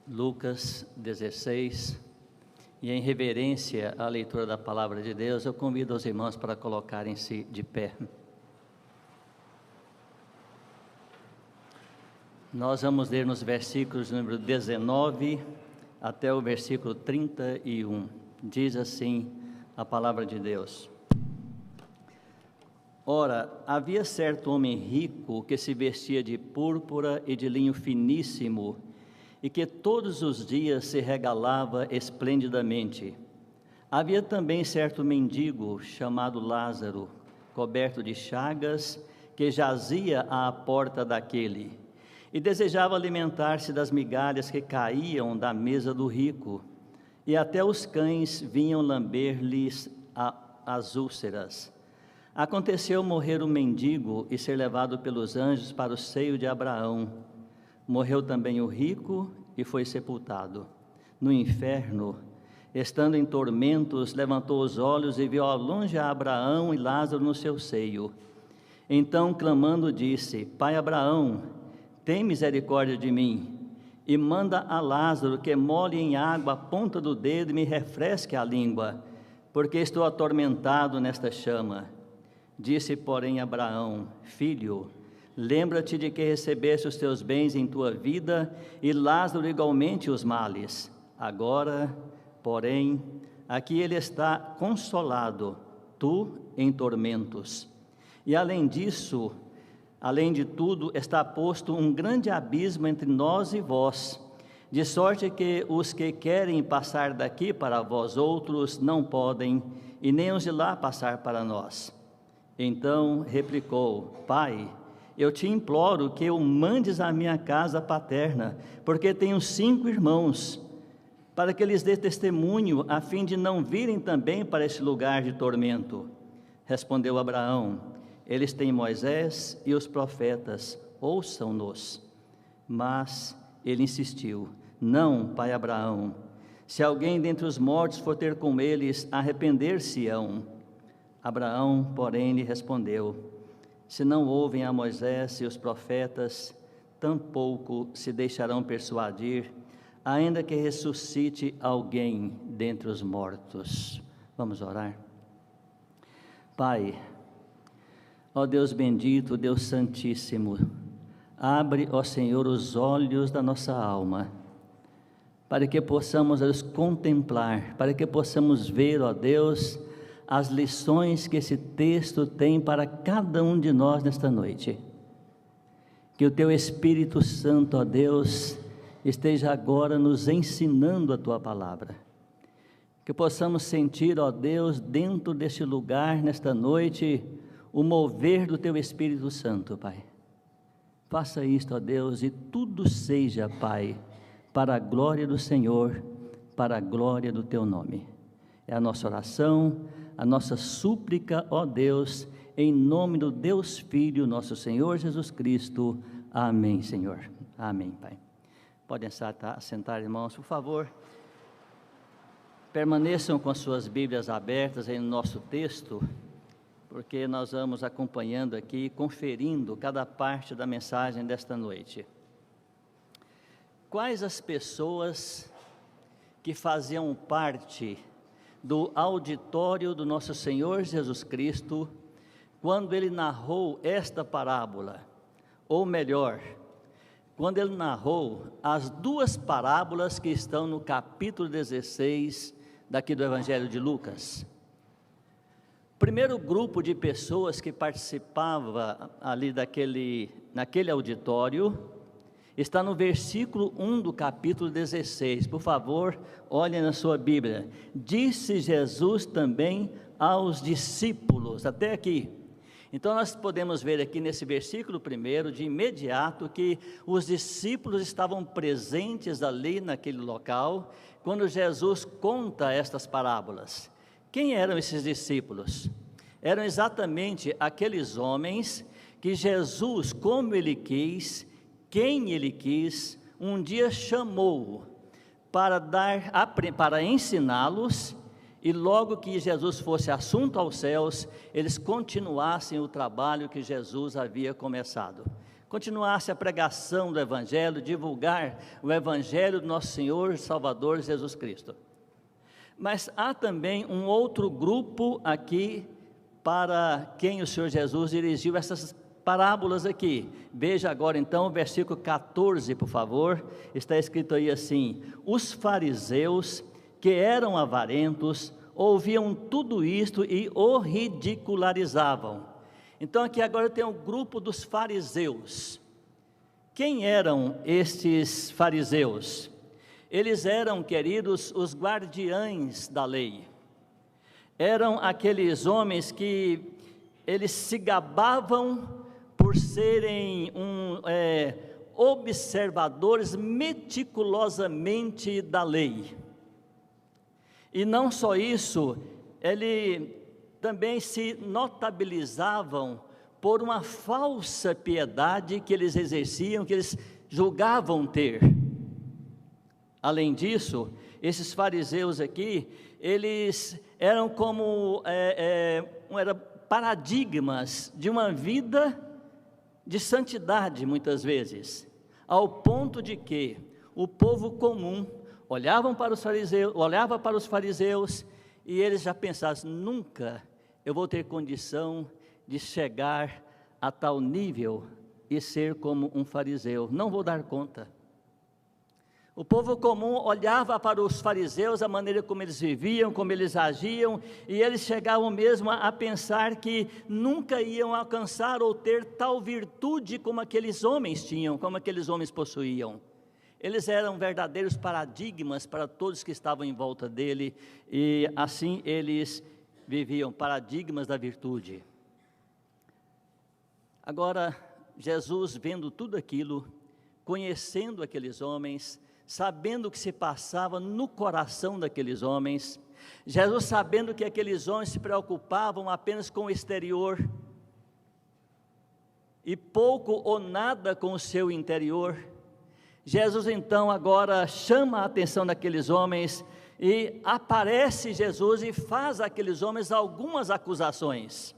Lucas 16, e em reverência à leitura da palavra de Deus, eu convido os irmãos para colocarem-se de pé. Nós vamos ler nos versículos número 19 até o versículo 31. Diz assim a palavra de Deus: Ora, havia certo homem rico que se vestia de púrpura e de linho finíssimo, e que todos os dias se regalava esplendidamente. Havia também certo mendigo, chamado Lázaro, coberto de chagas, que jazia à porta daquele, e desejava alimentar-se das migalhas que caíam da mesa do rico, e até os cães vinham lamber-lhes as úlceras. Aconteceu morrer o mendigo e ser levado pelos anjos para o seio de Abraão. Morreu também o rico e foi sepultado. No inferno, estando em tormentos, levantou os olhos e viu ao longe a Abraão e Lázaro no seu seio. Então, clamando, disse: Pai Abraão, tem misericórdia de mim, e manda a Lázaro que molhe em água a ponta do dedo e me refresque a língua, porque estou atormentado nesta chama. Disse, porém, Abraão: Filho, lembra-te de que recebeste os teus bens em tua vida, e Lázaro igualmente os males. Agora, porém, aqui ele está consolado, tu em tormentos. E além disso, além de tudo, está posto um grande abismo entre nós e vós, de sorte que os que querem passar daqui para vós outros não podem, e nem os de lá passar para nós. Então replicou: Pai, eu te imploro que o mandes à minha casa paterna, porque tenho 5 irmãos, para que lhes dê testemunho, a fim de não virem também para este lugar de tormento. Respondeu Abraão: Eles têm Moisés e os profetas, ouçam-nos. Mas ele insistiu: Não, pai Abraão, se alguém dentre os mortos for ter com eles, arrepender-se-ão. Abraão, porém, lhe respondeu: Se não ouvem a Moisés e os profetas, tampouco se deixarão persuadir, ainda que ressuscite alguém dentre os mortos. Vamos orar. Pai, ó Deus bendito, Deus santíssimo, abre, ó Senhor, os olhos da nossa alma, para que possamos os contemplar, para que possamos ver, ó Deus, as lições que esse texto tem para cada um de nós nesta noite. Que o Teu Espírito Santo, ó Deus, esteja agora nos ensinando a Tua palavra. Que possamos sentir, ó Deus, dentro deste lugar, nesta noite, o mover do Teu Espírito Santo, Pai. Faça isto, ó Deus, e tudo seja, Pai, para a glória do Senhor, para a glória do Teu nome. É a nossa oração, a nossa súplica, ó Deus, em nome do Deus Filho, nosso Senhor Jesus Cristo. Amém, Senhor. Amém, Pai. Podem sentar, irmãos, por favor. Permaneçam com as suas Bíblias abertas aí no nosso texto, porque nós vamos acompanhando aqui, conferindo cada parte da mensagem desta noite. Quais as pessoas que faziam parte do auditório do nosso Senhor Jesus Cristo, quando ele narrou esta parábola, ou melhor, quando ele narrou as 2 parábolas que estão no capítulo 16 daqui do Evangelho de Lucas? O primeiro grupo de pessoas que participava ali naquele auditório está no versículo 1 do capítulo 16, por favor, olhem na sua Bíblia. Disse Jesus também aos discípulos, até aqui. Então nós podemos ver aqui nesse versículo primeiro, de imediato, que os discípulos estavam presentes ali naquele local, quando Jesus conta estas parábolas. Quem eram esses discípulos? Eram exatamente aqueles homens que Jesus, como Ele quis, quem Ele quis, um dia chamou para ensiná-los, e logo que Jesus fosse assunto aos céus, eles continuassem o trabalho que Jesus havia começado. continuasse a pregação do Evangelho, divulgar o Evangelho do nosso Senhor e Salvador Jesus Cristo. Mas há também um outro grupo aqui para quem o Senhor Jesus dirigiu essas parábolas aqui. Veja agora então o versículo 14, por favor. Está escrito aí assim: os fariseus, que eram avarentos, ouviam tudo isto e o ridicularizavam. Então aqui agora tem o grupo dos fariseus. Quem eram estes fariseus? Eles eram, queridos, os guardiães da lei. Eram aqueles homens que eles se gabavam por serem observadores meticulosamente da lei. E não só isso, ele também se notabilizavam por uma falsa piedade que eles exerciam, que eles julgavam ter. Além disso, esses fariseus aqui, eles eram como paradigmas de uma vida de santidade, muitas vezes, ao ponto de que o povo comum olhava para os fariseus e eles já pensavam: nunca eu vou ter condição de chegar a tal nível e ser como um fariseu, não vou dar conta. O povo comum olhava para os fariseus, a maneira como eles viviam, como eles agiam, e eles chegavam mesmo a pensar que nunca iam alcançar ou ter tal virtude como aqueles homens tinham, como aqueles homens possuíam. Eles eram verdadeiros paradigmas para todos que estavam em volta dele, e assim eles viviam, paradigmas da virtude. Agora, Jesus, vendo tudo aquilo, conhecendo aqueles homens, sabendo o que se passava no coração daqueles homens, Jesus sabendo que aqueles homens se preocupavam apenas com o exterior, e pouco ou nada com o seu interior, Jesus então agora chama a atenção daqueles homens, e aparece Jesus e faz àqueles homens algumas acusações.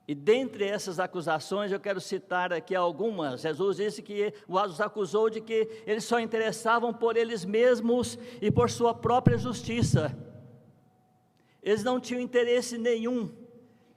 E dentre essas acusações eu quero citar aqui algumas. Jesus disse que os acusou de que eles só interessavam por eles mesmos e por sua própria justiça. Eles não tinham interesse nenhum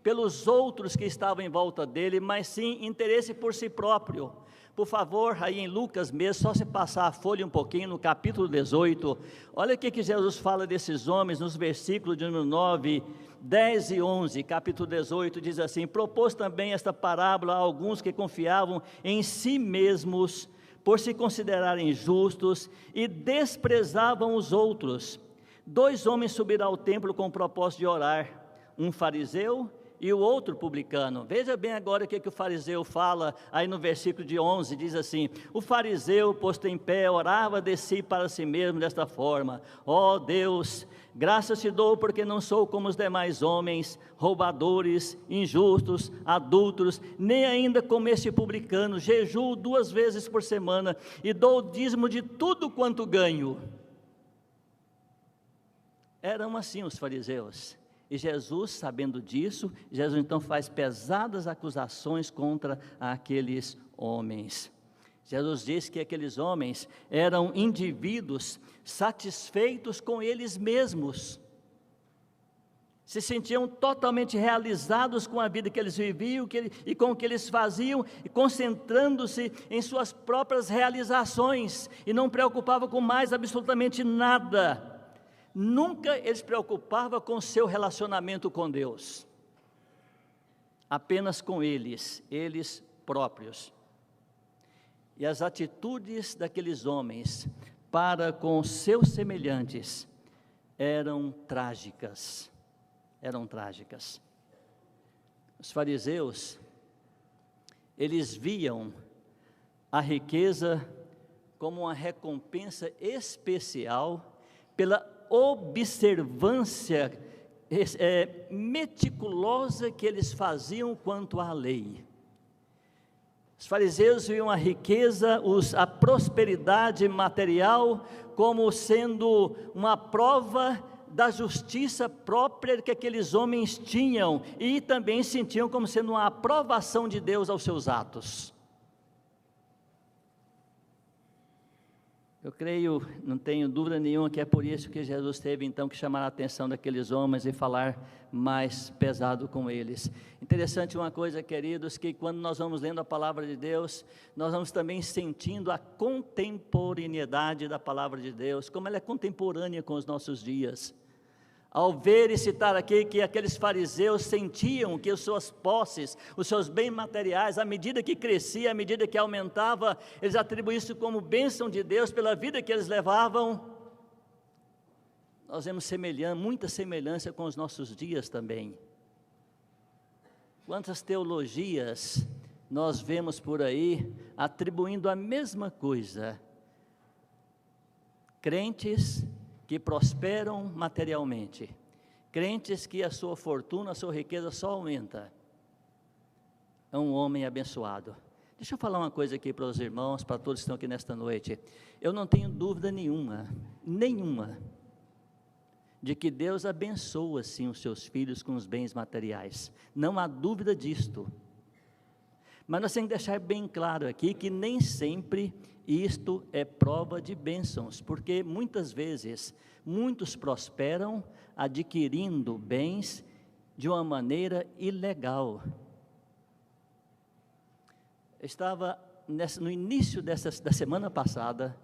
pelos outros que estavam em volta dele, mas sim interesse por si próprio. Por favor, aí em Lucas mesmo, só se passar a folha um pouquinho, no capítulo 18, olha o que Jesus fala desses homens, nos versículos de número 9, 10 e 11, capítulo 18, diz assim: propôs também esta parábola a alguns que confiavam em si mesmos, por se considerarem justos, e desprezavam os outros. 2 homens subiram ao templo com o propósito de orar, um fariseu e o outro publicano. Veja bem agora o que o fariseu fala, aí no versículo de 11, diz assim: o fariseu, posto em pé, orava de si para si mesmo desta forma: ó Deus, graças te dou porque não sou como os demais homens, roubadores, injustos, adúlteros, nem ainda como este publicano. Jejuo 2 vezes por semana e dou o dízimo de tudo quanto ganho. Eram assim os fariseus. E Jesus, sabendo disso, Jesus então faz pesadas acusações contra aqueles homens. Jesus diz que aqueles homens eram indivíduos satisfeitos com eles mesmos, se sentiam totalmente realizados com a vida que eles viviam e com o que eles faziam, e concentrando-se em suas próprias realizações, e não preocupavam com mais absolutamente nada. Nunca eles se preocupavam com o seu relacionamento com Deus, apenas com eles próprios. E as atitudes daqueles homens para com seus semelhantes eram trágicas, Os fariseus, eles viam a riqueza como uma recompensa especial pela observância meticulosa que eles faziam quanto à lei. Os fariseus viam a riqueza, a prosperidade material como sendo uma prova da justiça própria que aqueles homens tinham, e também sentiam como sendo uma aprovação de Deus aos seus atos. Eu creio, não tenho dúvida nenhuma, que é por isso que Jesus teve então que chamar a atenção daqueles homens e falar mais pesado com eles. Interessante uma coisa, queridos, que quando nós vamos lendo a palavra de Deus, nós vamos também sentindo a contemporaneidade da palavra de Deus, como ela é contemporânea com os nossos dias. Ao ver e citar aqui que aqueles fariseus sentiam que as suas posses, os seus bens materiais, à medida que crescia, à medida que aumentava, eles atribuíam isso como bênção de Deus pela vida que eles levavam. Nós vemos muita semelhança com os nossos dias também. Quantas teologias nós vemos por aí atribuindo a mesma coisa? Crentes que prosperam materialmente, crentes que a sua fortuna, a sua riqueza só aumenta. É um homem abençoado. Deixa eu falar uma coisa aqui para os irmãos, para todos que estão aqui nesta noite. Eu não tenho dúvida nenhuma, de que Deus abençoa sim os seus filhos com os bens materiais. Não há dúvida disto. Mas nós temos que deixar bem claro aqui que nem sempre isto é prova de bênçãos, porque muitas vezes, muitos prosperam adquirindo bens de uma maneira ilegal. Eu estava no início da semana passada,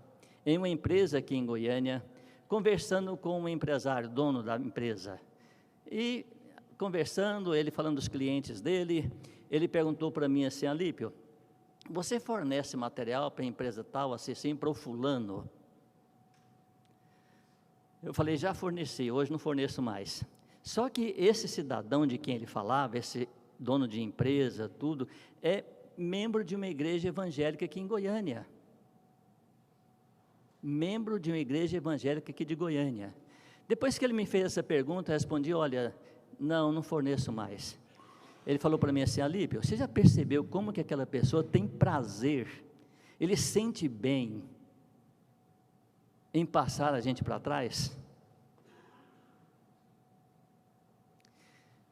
em uma empresa aqui em Goiânia, conversando com um empresário, dono da empresa, e conversando, ele falando dos clientes dele, ele perguntou para mim assim: Alípio, você fornece material para a empresa tal, assim, para o fulano? Eu falei: já forneci, hoje não forneço mais. Só que esse cidadão de quem ele falava, esse dono de empresa, tudo, é membro de uma igreja evangélica aqui em Goiânia. Membro de uma igreja evangélica aqui de Goiânia. Depois que ele me fez essa pergunta, eu respondi: olha, não forneço mais. Ele falou para mim assim: Alípio, você já percebeu como que aquela pessoa tem prazer, ele sente bem em passar a gente para trás?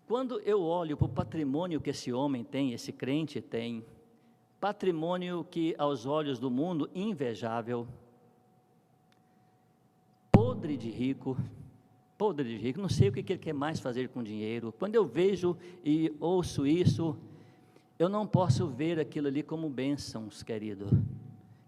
Quando eu olho para o patrimônio que esse homem tem, esse crente tem, patrimônio que aos olhos do mundo invejável, podre de rico, não sei o que ele quer mais fazer com dinheiro. Quando eu vejo e ouço isso, eu não posso ver aquilo ali como bênçãos, querido,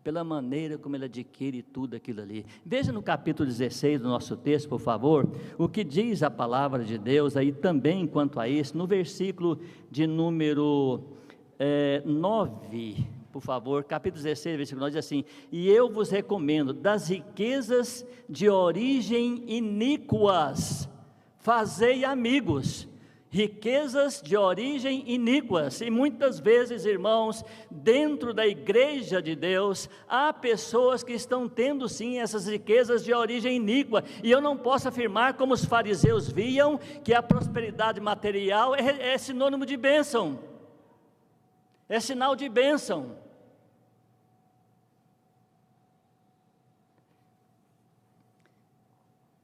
pela maneira como ele adquire tudo aquilo ali. Veja no capítulo 16 do nosso texto, por favor, o que diz a palavra de Deus aí também quanto a isso, no versículo de número 9, por favor, capítulo 16, versículo 9, diz assim: e eu vos recomendo, das riquezas de origem iníquas, fazei amigos. Riquezas de origem iníquas. E muitas vezes, irmãos, dentro da igreja de Deus, há pessoas que estão tendo sim essas riquezas de origem iníqua, e eu não posso afirmar, como os fariseus viam, que a prosperidade material é sinônimo de bênção, é sinal de bênção.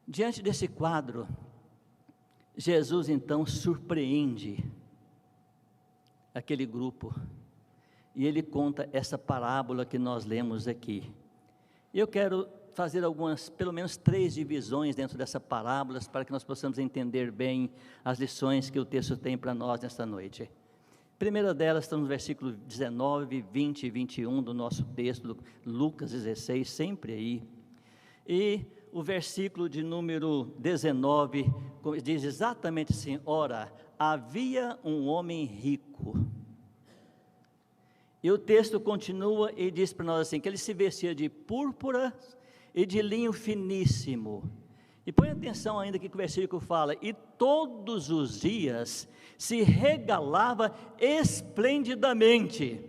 Diante desse quadro, Jesus então surpreende aquele grupo, e ele conta essa parábola que nós lemos aqui. Eu quero fazer pelo menos 3 divisões dentro dessa parábola, para que nós possamos entender bem as lições que o texto tem para nós nesta noite. A primeira delas está no versículo 19, 20 e 21 do nosso texto, Lucas 16, sempre aí. E o versículo de número 19 diz exatamente assim: ora, havia um homem rico. E o texto continua e diz para nós assim, que ele se vestia de púrpura e de linho finíssimo. E põe atenção ainda que o versículo fala: e todos os dias se regalava esplendidamente.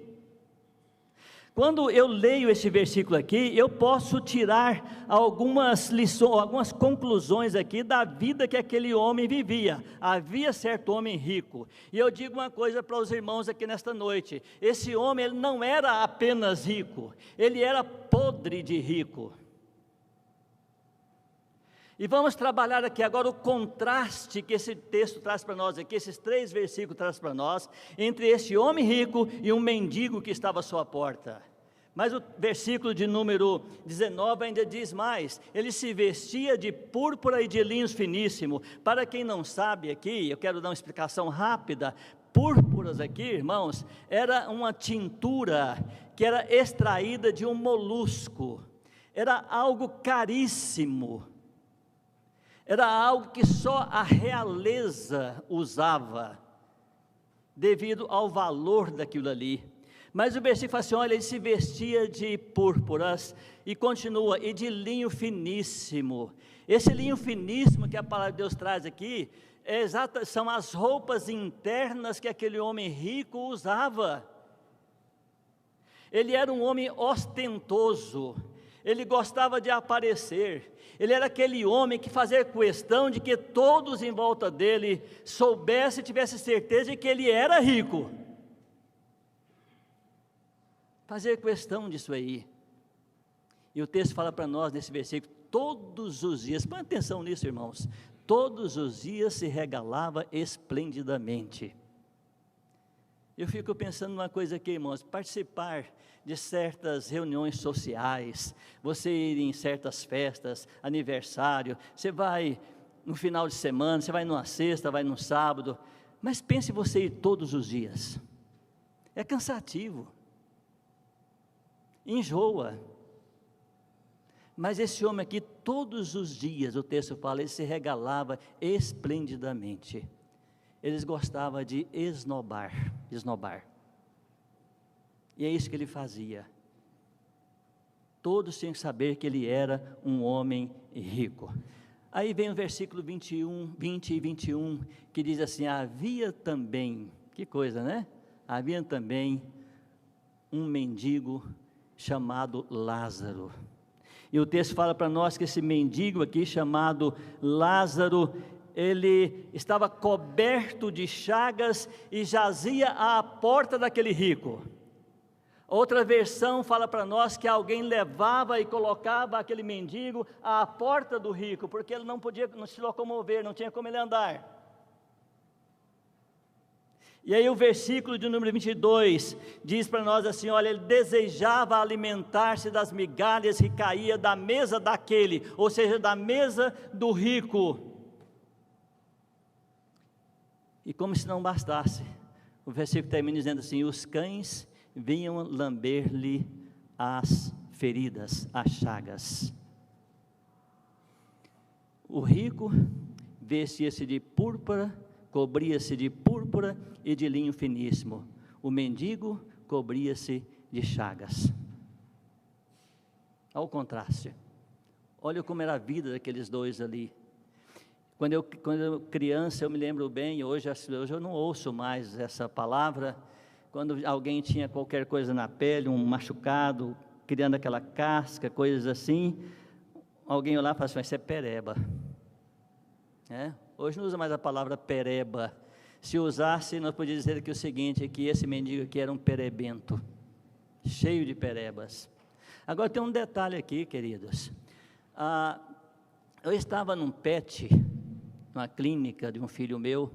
Quando eu leio esse versículo aqui, eu posso tirar algumas lições, algumas conclusões aqui da vida que aquele homem vivia. Havia certo homem rico, e eu digo uma coisa para os irmãos aqui nesta noite: esse homem, ele não era apenas rico, ele era podre de rico. E vamos trabalhar aqui agora o contraste que esse texto traz para nós aqui, esses 3 versículos traz para nós, entre esse homem rico e um mendigo que estava à sua porta. Mas o versículo de número 19 ainda diz mais: ele se vestia de púrpura e de linhos finíssimo. Para quem não sabe aqui, eu quero dar uma explicação rápida. Púrpuras aqui, irmãos, era uma tintura que era extraída de um molusco, era algo caríssimo, era algo que só a realeza usava, devido ao valor daquilo ali. Mas o versículo fala assim, olha, ele se vestia de púrpuras, e continua, e de linho finíssimo. Esse linho finíssimo que a palavra de Deus traz aqui, são as roupas internas que aquele homem rico usava. Ele era um homem ostentoso, ele gostava de aparecer, ele era aquele homem que fazia questão de que todos em volta dele soubessem e tivessem certeza de que ele era rico. Fazer questão disso aí. E o texto fala para nós nesse versículo, todos os dias, presta atenção nisso, irmãos, todos os dias se regalava esplendidamente. Eu fico pensando numa coisa aqui, irmãos, participar de certas reuniões sociais, você ir em certas festas, aniversário, você vai no final de semana, você vai numa sexta, vai no sábado, mas pense você ir todos os dias, é cansativo, enjoa. Mas esse homem aqui, todos os dias, o texto fala, ele se regalava esplendidamente. Eles gostavam de esnobar. E é isso que ele fazia. Todos tinham que saber que ele era um homem rico. Aí vem o versículo 20 e 21, que diz assim, havia também, que coisa, né? Havia também um mendigo chamado Lázaro. E o texto fala para nós que esse mendigo aqui, chamado Lázaro, ele estava coberto de chagas e jazia à porta daquele rico. Outra versão fala para nós que alguém levava e colocava aquele mendigo à porta do rico, porque ele não podia se locomover, não tinha como ele andar. E aí o versículo de número 22 diz para nós assim, olha, ele desejava alimentar-se das migalhas que caía da mesa daquele, ou seja, da mesa do rico. E como se não bastasse, o versículo termina dizendo assim, os cães vinham lamber-lhe as feridas, as chagas. O rico vestia-se de púrpura, cobria-se de púrpura e de linho finíssimo. O mendigo cobria-se de chagas. Olha o contraste. Olha como era a vida daqueles dois ali. Quando eu criança, eu me lembro bem, hoje eu não ouço mais essa palavra, quando alguém tinha qualquer coisa na pele, um machucado, criando aquela casca, coisas assim, alguém olhava e falava assim, isso é pereba. Hoje não usa mais a palavra pereba. Se usasse, nós podíamos dizer aqui o seguinte, que esse mendigo aqui era um perebento, cheio de perebas. Agora tem um detalhe aqui, queridos. Eu estava num PET, numa clínica de um filho meu,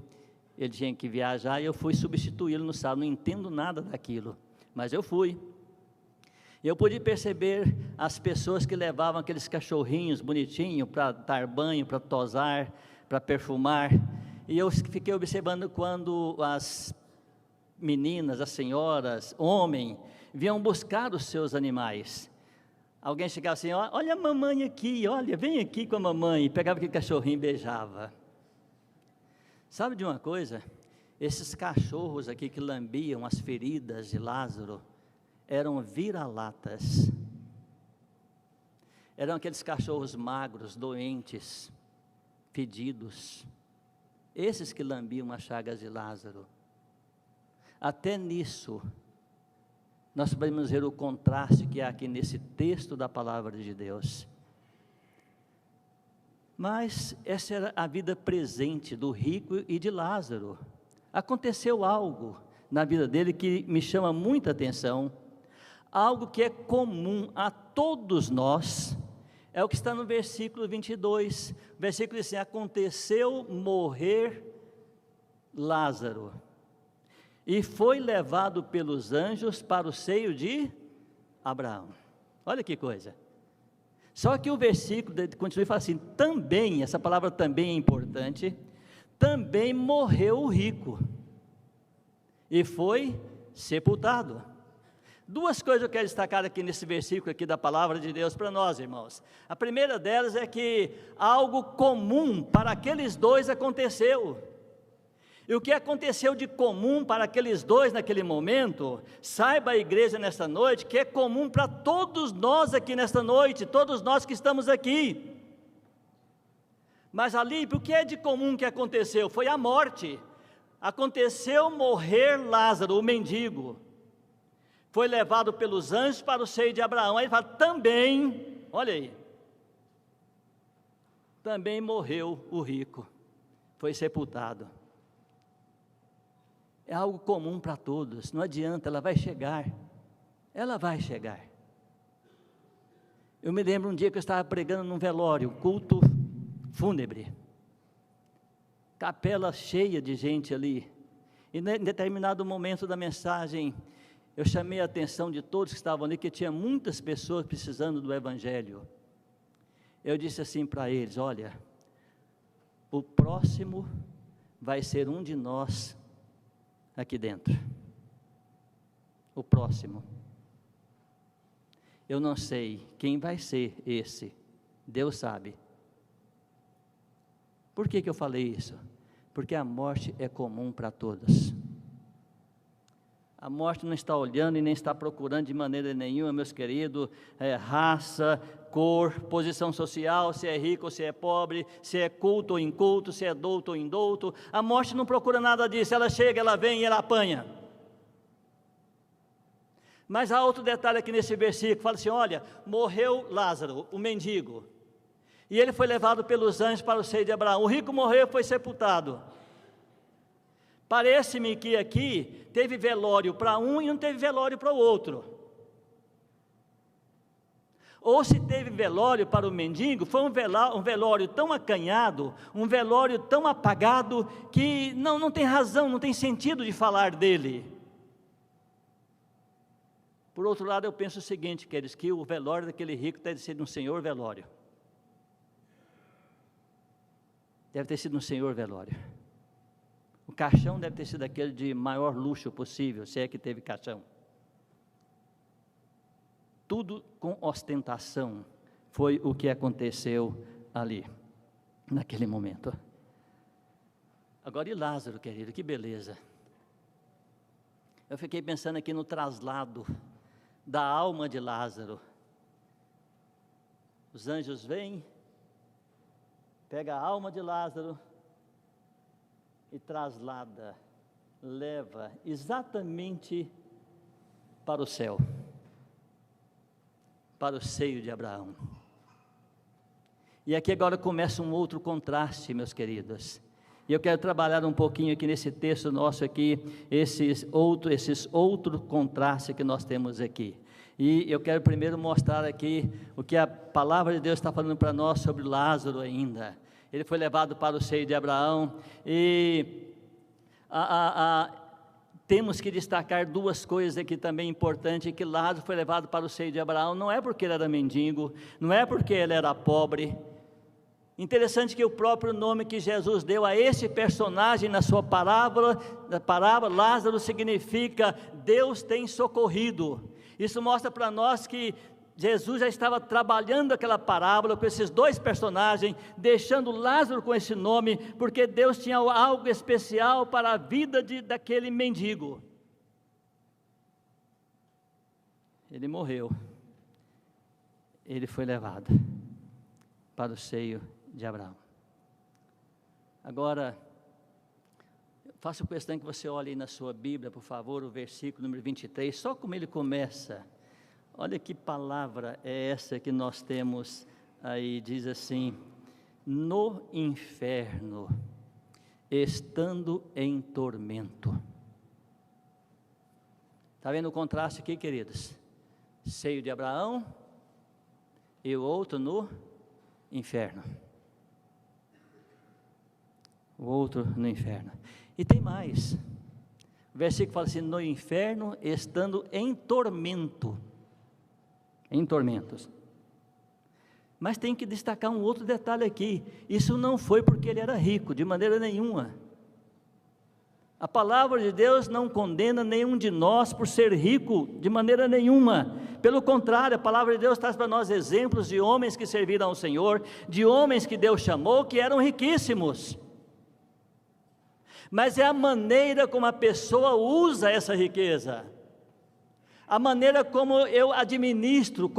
ele tinha que viajar e eu fui substituí-lo no sábado, não entendo nada daquilo, mas eu fui. Eu pude perceber as pessoas que levavam aqueles cachorrinhos bonitinhos para dar banho, para tosar, para perfumar, e eu fiquei observando quando as meninas, as senhoras, homens, vinham buscar os seus animais. Alguém chegava assim, olha a mamãe aqui, olha, vem aqui com a mamãe, e pegava aquele cachorrinho e beijava. Sabe de uma coisa? Esses cachorros aqui que lambiam as feridas de Lázaro, eram vira-latas. Eram aqueles cachorros magros, doentes, fedidos. Esses que lambiam as chagas de Lázaro. Até nisso, nós podemos ver o contraste que há aqui nesse texto da palavra de Deus. Mas essa era a vida presente do rico e de Lázaro. Aconteceu algo na vida dele que me chama muita atenção, algo que é comum a todos nós, É o que está no versículo 22, o versículo diz assim: aconteceu morrer Lázaro, e foi levado pelos anjos para o seio de Abraão. Olha que coisa. Só que o versículo continua e fala assim: também, essa palavra também é importante, também morreu o rico, e foi sepultado. Duas coisas eu quero destacar aqui nesse versículo aqui da palavra de Deus para nós, irmãos. A primeira delas é que algo comum para aqueles dois aconteceu. E o que aconteceu de comum para aqueles dois naquele momento, saiba a igreja nesta noite, que é comum para todos nós aqui nesta noite, todos nós que estamos aqui. Mas ali, o que é de comum que aconteceu? Foi a morte. Aconteceu morrer Lázaro, o mendigo. Foi levado pelos anjos para o seio de Abraão. Aí ele fala, também, olha aí, também morreu o rico, foi sepultado. É algo comum para todos, não adianta, ela vai chegar. Eu me lembro um dia que eu estava pregando num velório, culto fúnebre, capela cheia de gente ali, e em determinado momento da mensagem, eu chamei a atenção de todos que estavam ali, que tinha muitas pessoas precisando do Evangelho. Eu disse assim para eles: olha, o próximo vai ser um de nós aqui dentro. O próximo. Eu não sei quem vai ser esse, Deus sabe. Por que eu falei isso? Porque a morte é comum para todos. A morte não está olhando e nem está procurando de maneira nenhuma, meus queridos, raça, cor, posição social, se é rico ou se é pobre, se é culto ou inculto, se é douto ou indouto. A morte não procura nada disso, ela chega, ela vem e ela apanha. Mas há outro detalhe aqui nesse versículo, fala assim, olha, morreu Lázaro, o mendigo, e ele foi levado pelos anjos para o seio de Abraão. O rico morreu e foi sepultado. Parece-me que aqui teve velório para um e não teve velório para o outro. Ou se teve velório para o mendigo, foi um velório tão acanhado, um velório tão apagado, que não tem razão, não tem sentido de falar dele. Por outro lado, eu penso o seguinte, queridos, que o velório daquele rico deve ser um senhor velório. Deve ter sido um senhor velório. O caixão deve ter sido aquele de maior luxo possível, se é que teve caixão. Tudo com ostentação foi o que aconteceu ali, naquele momento. Agora, e Lázaro, querido, que beleza. Eu fiquei pensando aqui no traslado da alma de Lázaro. Os anjos vêm, pega a alma de Lázaro e traslada, leva exatamente para o céu, para o seio de Abraão. E aqui agora começa um outro contraste, meus queridos, e eu quero trabalhar um pouquinho aqui nesse texto nosso aqui, esses outros contrastes que nós temos aqui. E eu quero primeiro mostrar aqui o que a palavra de Deus está falando para nós sobre Lázaro ainda. Ele foi levado para o seio de Abraão, e temos que destacar duas coisas aqui também importantes, que Lázaro foi levado para o seio de Abraão, não é porque ele era mendigo, não é porque ele era pobre. Interessante que o próprio nome que Jesus deu a esse personagem na sua parábola, Lázaro, significa Deus tem socorrido. Isso mostra para nós que Jesus já estava trabalhando aquela parábola com esses dois personagens, deixando Lázaro com esse nome, porque Deus tinha algo especial para a vida daquele mendigo. Ele morreu, ele foi levado para o seio de Abraão. Agora, faço questão que você olhe aí na sua Bíblia, por favor, o versículo número 23, só como ele começa. Olha que palavra é essa que nós temos aí, diz assim: no inferno, estando em tormento. Está vendo o contraste aqui, queridos? Seio de Abraão, e o outro no inferno. O outro no inferno. E tem mais. O versículo fala assim: no inferno, estando em tormento. Em tormentos. Mas tem que destacar um outro detalhe aqui. Isso não foi porque ele era rico, de maneira nenhuma. A palavra de Deus não condena nenhum de nós por ser rico, de maneira nenhuma. Pelo contrário, a palavra de Deus traz para nós exemplos de homens que serviram ao Senhor, de homens que Deus chamou, que eram riquíssimos. Mas é a maneira como a pessoa usa essa riqueza, a maneira como eu administro,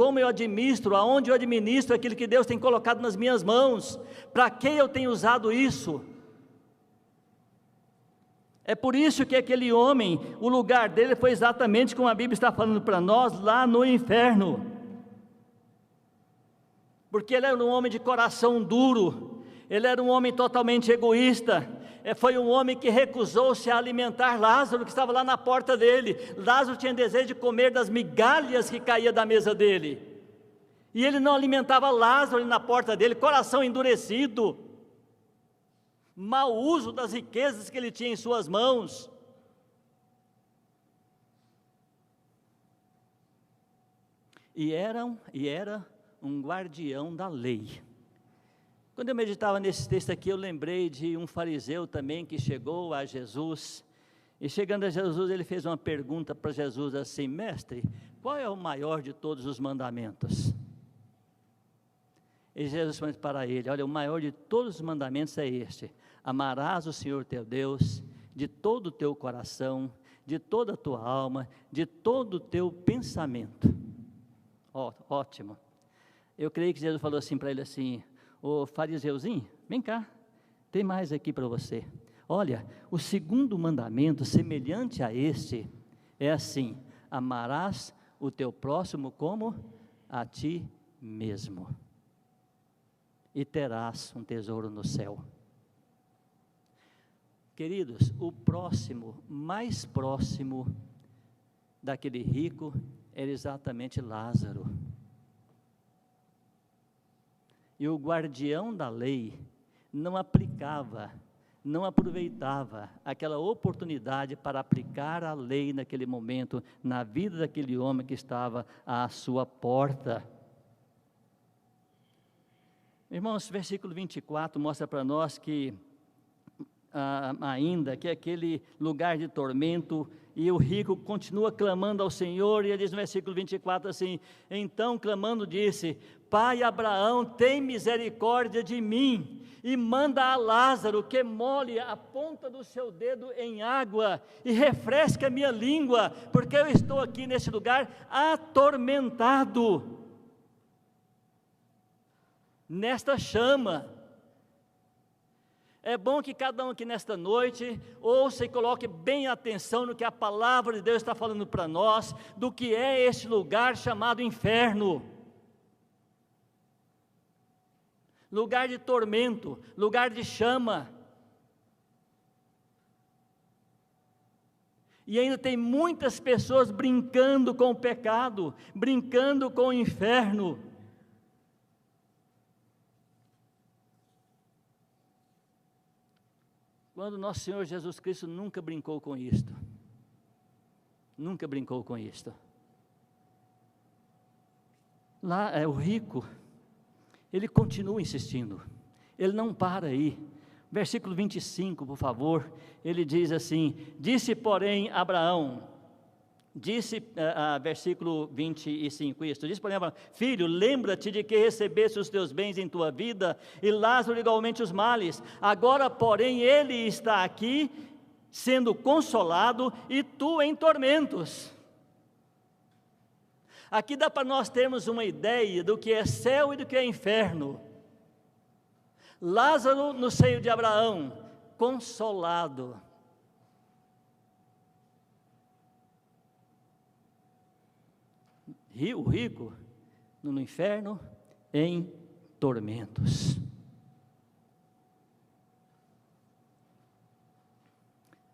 aonde eu administro aquilo que Deus tem colocado nas minhas mãos, para que eu tenho usado isso. É por isso que aquele homem, o lugar dele foi exatamente como a Bíblia está falando para nós, lá no inferno, porque ele era um homem de coração duro, ele era um homem totalmente egoísta, foi um homem que recusou-se a alimentar Lázaro, que estava lá na porta dele. Lázaro tinha desejo de comer das migalhas que caía da mesa dele, e ele não alimentava Lázaro ali na porta dele, coração endurecido, mau uso das riquezas que ele tinha em suas mãos. E era um guardião da lei. Quando eu meditava nesse texto aqui, eu lembrei de um fariseu também que chegou a Jesus, e chegando a Jesus, ele fez uma pergunta para Jesus assim: mestre, qual é o maior de todos os mandamentos? E Jesus disse para ele: olha, o maior de todos os mandamentos é este: amarás o Senhor teu Deus de todo o teu coração, de toda a tua alma, de todo o teu pensamento. Ótimo. Eu creio que Jesus falou assim para ele assim: ô fariseuzinho, vem cá, tem mais aqui para você. Olha, o segundo mandamento, semelhante a este, é assim: amarás o teu próximo como a ti mesmo, e terás um tesouro no céu. Queridos, o próximo, mais próximo daquele rico, era exatamente Lázaro. E o guardião da lei não aplicava, não aproveitava aquela oportunidade para aplicar a lei naquele momento, na vida daquele homem que estava à sua porta. Irmãos, versículo 24 mostra para nós que, ainda que aquele lugar de tormento, e o rico continua clamando ao Senhor, e ele diz no versículo 24 assim: então clamando disse: Pai Abraão, tem misericórdia de mim, e manda a Lázaro que molhe a ponta do seu dedo em água, e refresque a minha língua, porque eu estou aqui nesse lugar atormentado, nesta chama. É bom que cada um aqui nesta noite ouça e coloque bem atenção no que a palavra de Deus está falando para nós, do que é esse lugar chamado inferno. Lugar de tormento, lugar de chama. E ainda tem muitas pessoas brincando com o pecado, brincando com o inferno. Quando nosso Senhor Jesus Cristo nunca brincou com isto. Nunca brincou com isto. Lá é o rico, ele continua insistindo, ele não para aí. Versículo 25, por favor, ele diz assim: disse porém Abraão, versículo 25, isso, disse porém Abraão: filho, lembra-te de que recebeste os teus bens em tua vida, e Lázaro igualmente os males, agora porém ele está aqui, sendo consolado, e tu em tormentos. Aqui dá para nós termos uma ideia do que é céu e do que é inferno. Lázaro no seio de Abraão, consolado. O rico no inferno, em tormentos.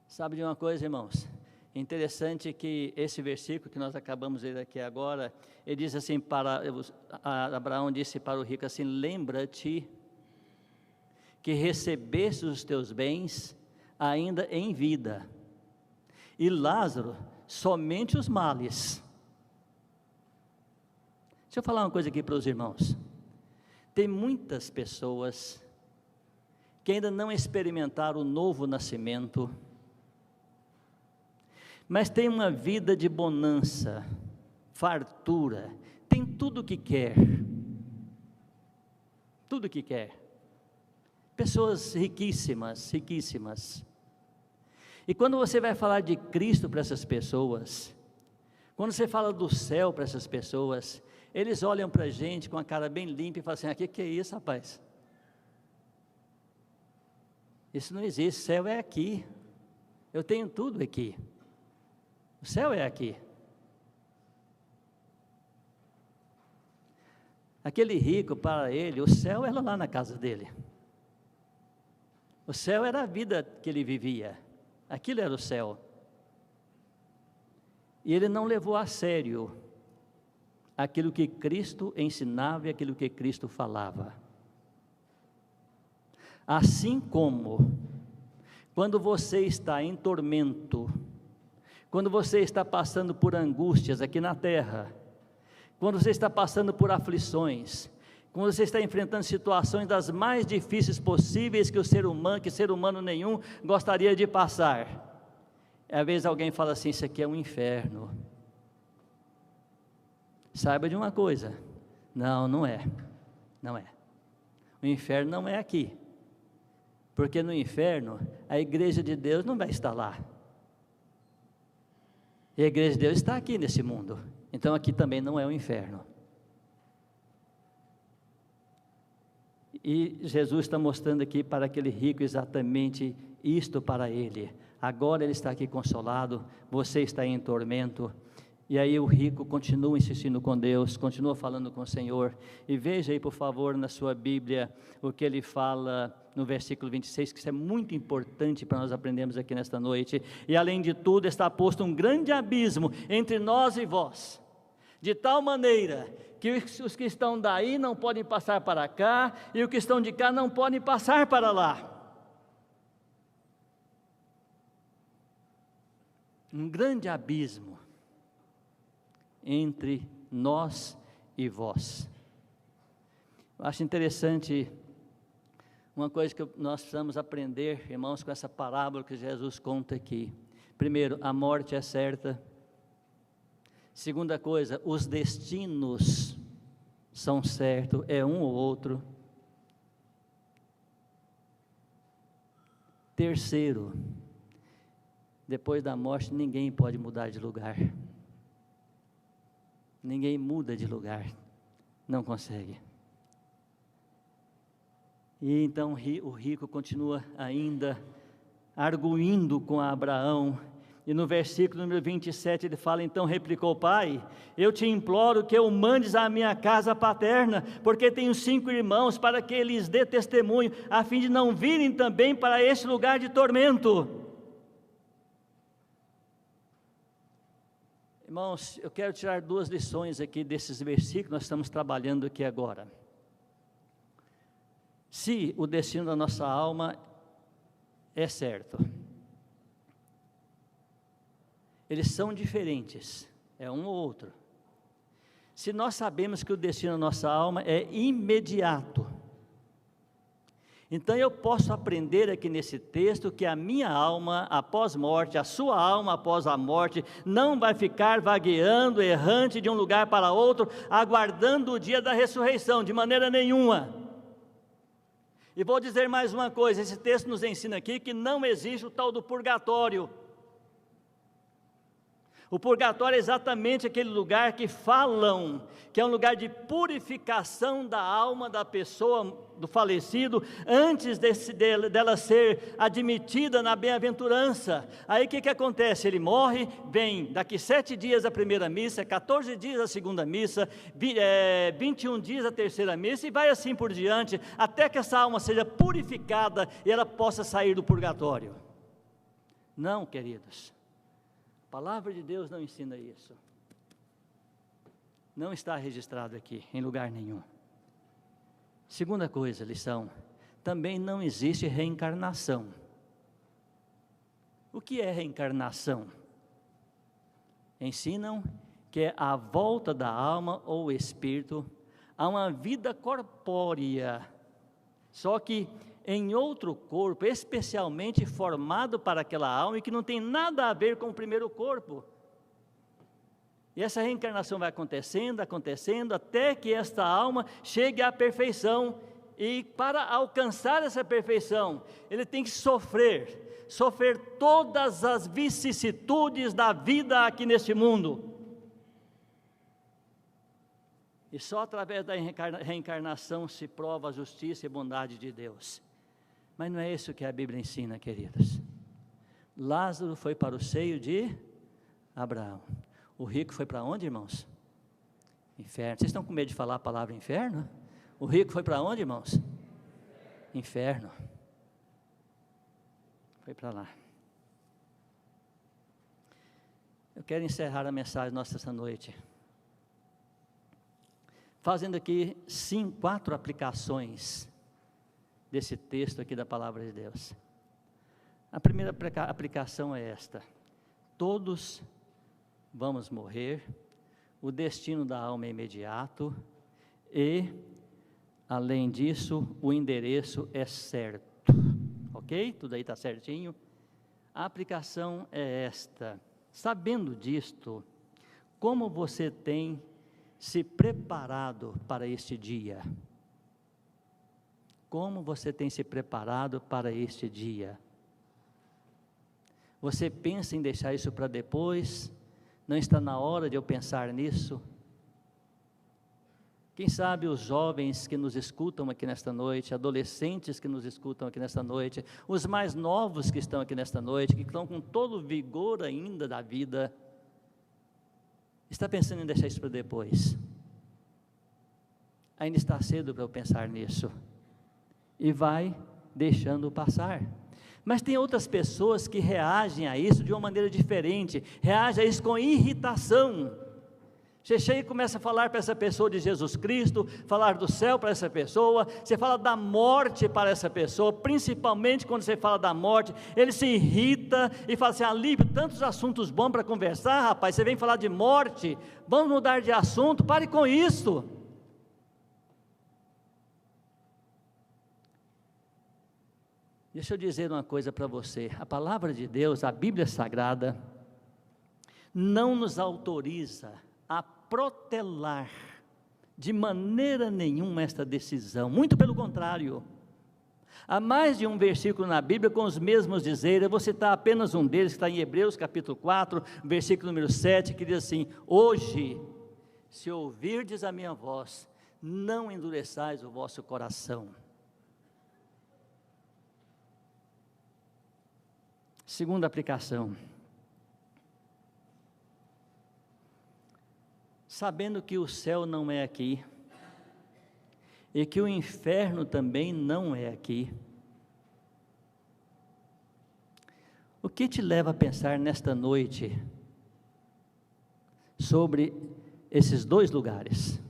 Sabe de uma coisa, irmãos? É interessante que esse versículo que nós acabamos de ler aqui agora, ele diz assim, Abraão disse para o rico assim: lembra-te que recebeste os teus bens ainda em vida, e Lázaro somente os males. Deixa eu falar uma coisa aqui para os irmãos. Tem muitas pessoas que ainda não experimentaram o novo nascimento, mas tem uma vida de bonança, fartura, tem tudo o que quer, tudo o que quer, pessoas riquíssimas, riquíssimas, e quando você vai falar de Cristo para essas pessoas, quando você fala do céu para essas pessoas, eles olham para a gente com a cara bem limpa e falam assim: o que é isso, rapaz? Isso não existe, o céu é aqui, eu tenho tudo aqui. O céu é aqui. Aquele rico, para ele, o céu era lá na casa dele. O céu era a vida que ele vivia. Aquilo era o céu. E ele não levou a sério aquilo que Cristo ensinava e aquilo que Cristo falava. Assim como, quando você está em tormento, quando você está passando por angústias aqui na terra, quando você está passando por aflições, quando você está enfrentando situações das mais difíceis possíveis que ser humano nenhum gostaria de passar, às vezes alguém fala assim: isso aqui é um inferno. Saiba de uma coisa, não é, o inferno não é aqui, porque no inferno a igreja de Deus não vai estar lá. E a igreja de Deus está aqui nesse mundo, então aqui também não é o inferno. E Jesus está mostrando aqui para aquele rico exatamente isto para ele. Agora ele está aqui consolado, você está em tormento. E aí o rico continua insistindo com Deus, continua falando com o Senhor. E veja aí, por favor, na sua Bíblia, o que ele fala no versículo 26, que isso é muito importante para nós aprendermos aqui nesta noite. E além de tudo, está posto um grande abismo entre nós e vós, de tal maneira que os que estão daí não podem passar para cá, e os que estão de cá não podem passar para lá. Um grande abismo entre nós e vós. Eu acho interessante uma coisa que nós precisamos aprender, irmãos, com essa parábola que Jesus conta aqui. Primeiro, a morte é certa. Segunda coisa, os destinos são certos, é um ou outro. Terceiro, depois da morte ninguém pode mudar de lugar. Ninguém muda de lugar, não consegue. E então o rico continua ainda arguindo com Abraão, e no versículo número 27 ele fala: então replicou: pai, eu te imploro que o mandes à minha casa paterna, porque tenho 5 irmãos, para que eles dê testemunho, a fim de não virem também para este lugar de tormento. Irmãos, eu quero tirar 2 lições aqui desses versículos que nós estamos trabalhando aqui agora. Se o destino da nossa alma é certo, eles são diferentes, é um ou outro. Se nós sabemos que o destino da nossa alma é imediato, então eu posso aprender aqui nesse texto que a minha alma após morte, a sua alma após a morte, não vai ficar vagueando, errante de um lugar para outro, aguardando o dia da ressurreição, de maneira nenhuma. E vou dizer mais uma coisa, esse texto nos ensina aqui que não existe o tal do purgatório. O purgatório é exatamente aquele lugar que falam, que é um lugar de purificação da alma da pessoa, do falecido, antes dela ser admitida na bem-aventurança. Aí o que acontece? Ele morre, vem daqui 7 dias a primeira missa, 14 dias a segunda missa, 21 dias a terceira missa, e vai assim por diante, até que essa alma seja purificada e ela possa sair do purgatório. Não, queridos. A palavra de Deus não ensina isso. Não está registrado aqui, em lugar nenhum. Segunda coisa, lição, também não existe reencarnação. O que é reencarnação? Ensinam que é a volta da alma ou espírito a uma vida corpórea, só que em outro corpo, especialmente formado para aquela alma e que não tem nada a ver com o primeiro corpo. E essa reencarnação vai acontecendo, até que esta alma chegue à perfeição. E para alcançar essa perfeição, ele tem que sofrer todas as vicissitudes da vida aqui neste mundo. E só através da reencarnação se prova a justiça e bondade de Deus. Mas não é isso que a Bíblia ensina, queridas. Lázaro foi para o seio de Abraão. O rico foi para onde, irmãos? Inferno. Vocês estão com medo de falar a palavra inferno? O rico foi para onde, irmãos? Inferno. Foi para lá. Eu quero encerrar a mensagem nossa essa noite, fazendo aqui 4 aplicações desse texto aqui da palavra de Deus. A primeira aplicação é esta: todos vamos morrer, o destino da alma é imediato e, além disso, o endereço é certo. Ok? Tudo aí está certinho. A aplicação é esta: sabendo disto, como você tem se preparado para este dia? Como você tem se preparado para este dia? Você pensa em deixar isso para depois? Não está na hora de eu pensar nisso? Quem sabe os jovens que nos escutam aqui nesta noite, adolescentes que nos escutam aqui nesta noite, os mais novos que estão aqui nesta noite, que estão com todo o vigor ainda da vida, está pensando em deixar isso para depois? Ainda está cedo para eu pensar nisso, e vai deixando passar. Mas tem outras pessoas que reagem a isso de uma maneira diferente, reagem a isso com irritação. Você chega e começa a falar para essa pessoa de Jesus Cristo, falar do céu para essa pessoa, você fala da morte para essa pessoa, principalmente quando você fala da morte, ele se irrita e fala assim: Alípio, tantos assuntos bons para conversar, rapaz, você vem falar de morte, vamos mudar de assunto, pare com isso. Deixa eu dizer uma coisa para você: a palavra de Deus, a Bíblia Sagrada, não nos autoriza a protelar de maneira nenhuma esta decisão, muito pelo contrário. Há mais de um versículo na Bíblia com os mesmos dizeres. Eu vou citar apenas um deles, que está em Hebreus capítulo 4, versículo número 7, que diz assim: hoje, se ouvirdes a minha voz, não endureçais o vosso coração. Segunda aplicação: sabendo que o céu não é aqui, e que o inferno também não é aqui, o que te leva a pensar nesta noite sobre esses dois lugares?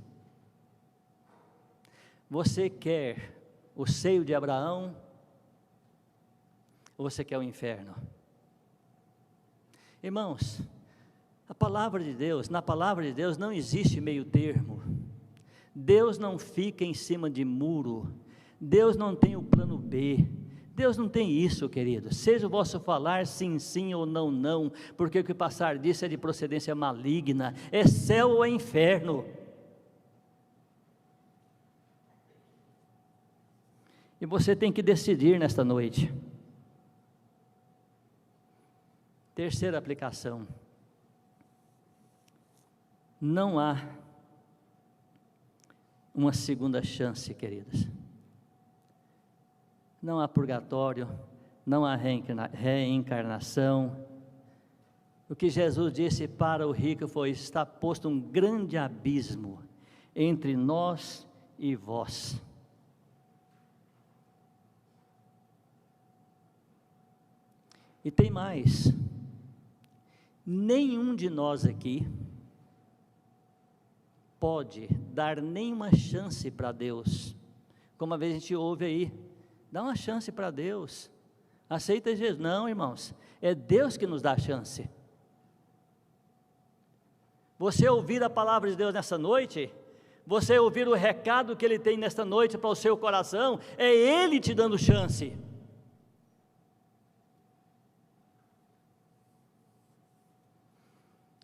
Você quer o seio de Abraão, ou você quer o inferno? Irmãos, na palavra de Deus não existe meio termo. Deus não fica em cima de muro. Deus não tem o plano B. Deus não tem isso, querido. Seja o vosso falar sim, sim ou não, não, porque o que passar disso é de procedência maligna, é céu ou é inferno. E você tem que decidir nesta noite. Terceira aplicação: não há uma segunda chance, queridas. Não há purgatório, não há reencarnação. O que Jesus disse para o rico foi: está posto um grande abismo entre nós e vós. E tem mais: Nenhum de nós aqui pode dar nenhuma chance para Deus, como a vez a gente ouve aí, dá uma chance para Deus, aceita Jesus. Não, irmãos, é Deus que nos dá a chance. Você ouvir a palavra de Deus nessa noite, você ouvir o recado que Ele tem nesta noite para o seu coração, é Ele te dando chance.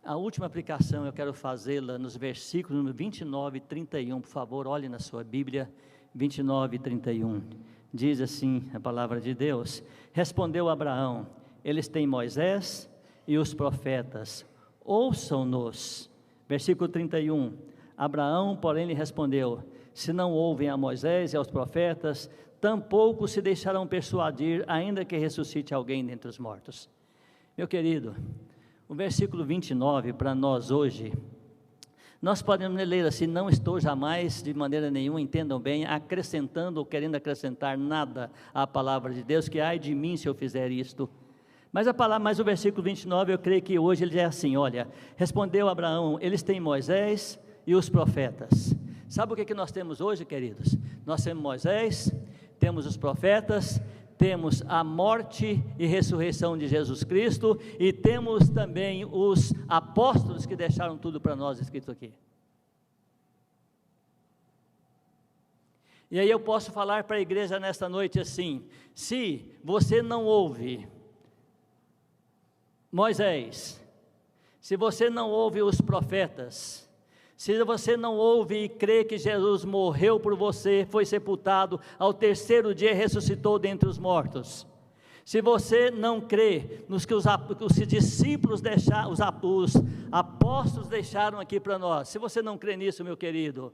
A última aplicação eu quero fazê-la nos versículos número 29 e 31, por favor, olhe na sua Bíblia, 29 e 31, diz assim a palavra de Deus: respondeu Abraão, eles têm Moisés e os profetas, ouçam-nos. Versículo 31, Abraão, porém, lhe respondeu, se não ouvem a Moisés e aos profetas, tampouco se deixarão persuadir, ainda que ressuscite alguém dentre os mortos. Meu querido, o versículo 29 para nós hoje, nós podemos ler assim: não estou jamais, de maneira nenhuma, entendam bem, acrescentando ou querendo acrescentar nada à palavra de Deus, que ai de mim se eu fizer isto. Mas o versículo 29, eu creio que hoje ele é assim: olha, respondeu Abraão, eles têm Moisés e os profetas. Sabe o que nós temos hoje, queridos? Nós temos Moisés, temos os profetas, temos a morte e ressurreição de Jesus Cristo, e temos também os apóstolos que deixaram tudo para nós escrito aqui. E aí eu posso falar para a igreja nesta noite assim: se você não ouve Moisés, se você não ouve os profetas, se você não ouve e crê que Jesus morreu por você, foi sepultado, ao terceiro dia ressuscitou dentre os mortos, se você não crê nos que os discípulos deixaram, os apóstolos deixaram aqui para nós, se você não crê nisso, meu querido,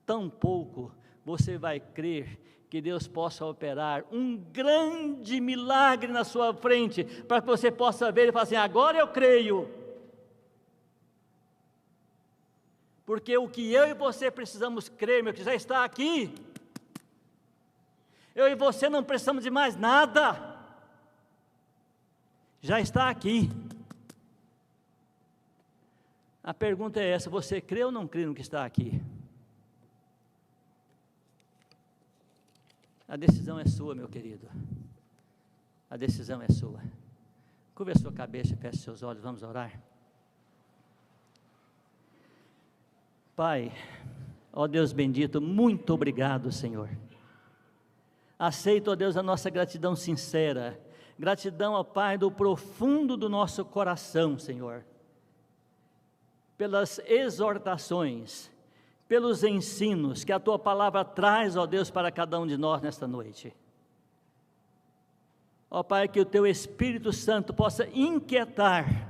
tampouco você vai crer que Deus possa operar um grande milagre na sua frente, para que você possa ver e falar assim: agora eu creio. Porque o que eu e você precisamos crer, meu, que já está aqui. Eu e você não precisamos de mais nada, já está aqui. A pergunta é essa: você crê ou não crê no que está aqui? A decisão é sua, meu querido, a decisão é sua. Curva a sua cabeça e feche seus olhos, vamos orar. Pai, ó Deus bendito, muito obrigado, Senhor. Aceito, ó Deus, a nossa gratidão sincera, gratidão, ó Pai, do profundo do nosso coração, Senhor, pelas exortações, pelos ensinos que a Tua palavra traz, ó Deus, para cada um de nós nesta noite. Ó Pai, que o Teu Espírito Santo possa inquietar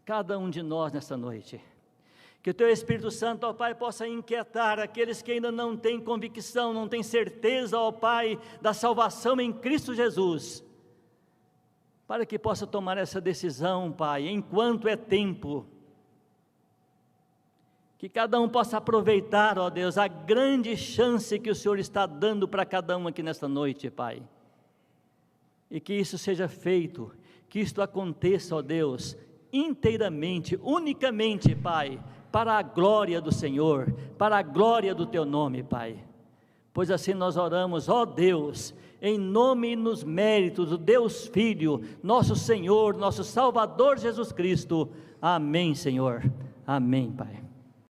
cada um de nós nesta noite. Que o Teu Espírito Santo, ó Pai, possa inquietar aqueles que ainda não têm convicção, não têm certeza, ó Pai, da salvação em Cristo Jesus, para que possa tomar essa decisão, Pai, enquanto é tempo. Que cada um possa aproveitar, ó Deus, a grande chance que o Senhor está dando para cada um aqui nesta noite, Pai. E que isso seja feito, que isto aconteça, ó Deus, inteiramente, unicamente, Pai, para a glória do Senhor, para a glória do Teu nome, Pai. Pois assim nós oramos, ó Deus, em nome e nos méritos do Deus Filho, nosso Senhor, nosso Salvador Jesus Cristo. Amém, Senhor. Amém, Pai.